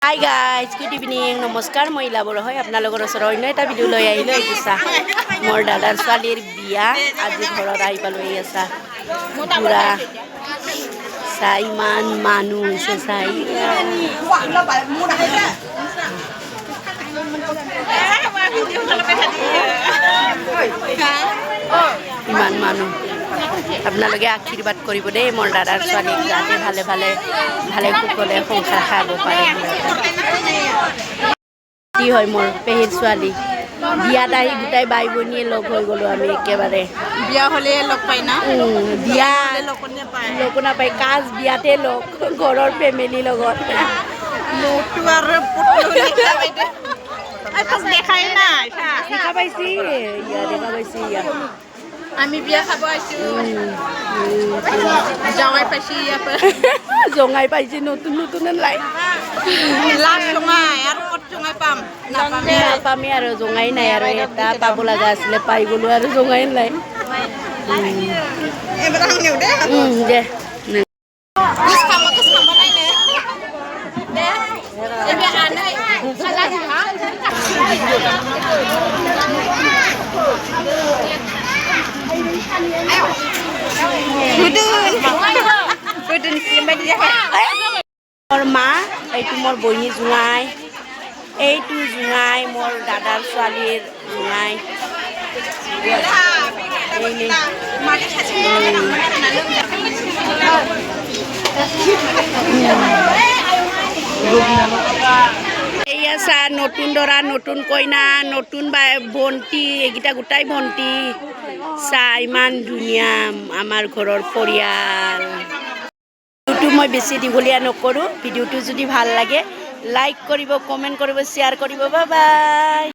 Hi guys, good evening, নমস্কাৰ। মই ইলাবৰ হয় আপোনালোকৰ ওচৰত অন্য এটা ভিডিঅ' লৈ আহিলোঁ। এইটো চাহ মোৰ দাদাৰ ছোৱালীৰ বিয়া, আজি ঘৰত আহি পালোঁ। এই চাহ পুৰা চাহ, ইমান মানুহ হৈছে চাহ, ইমান মানুহ। আপোনালোকে আশীৰ্বাদ কৰিব দেই মোৰ দাদাৰ ছোৱালীক, যাতে ভালে ভালে কুশলে সংসাৰ খাব পাৰে। কি হয় মোৰ পেহীৰ ছোৱালী বিয়াত আহি গোটাই বাই ভনীয়ে লগ হৈ গ'লোঁ আমি একেবাৰে। বিয়া হ'লে লগ পাই না, বিয়া লগ নাপায়, লগ নাপায়, কাজ বিয়াতে লগ, ঘৰৰ ফেমিলিৰ লগত। মোৰতো আৰু দেখাই নাই, দেখা পাইছি দেখা পাইছি। আমি বিয়া খাব আহিছোঁ, জঙাই পাইছি জঙাই পাইছি, নতুন নতুন লাই লাষ্ট জঙাই আৰু ক'ত জঙাই পাম, নাপামেই আৰু জঙাই নাই আৰু এটা পাব লগা আছিলে, পাই গ'লোঁ আৰু জঙাই নাই। দে মোৰ মা, এইটো মোৰ বহিনী জোঙাই, এইটো জোঙাই মোৰ দাদাৰ ছোৱালীৰ জোঙাই। এইয়া চা, নতুন দৰা, নতুন কইনা, নতুন ভণ্টি, এইকেইটা গোটাই ভণ্টি। চা ইমান ধুনীয়া আমাৰ ঘৰৰ পৰিয়াল। ভিডিঅ'টো মই বেছি দীঘলীয়া নকৰোঁ। ভিডিঅ'টো যদি ভাল লাগে লাইক কৰিব, কমেণ্ট কৰিব, শ্বেয়াৰ কৰিব। Bye bye.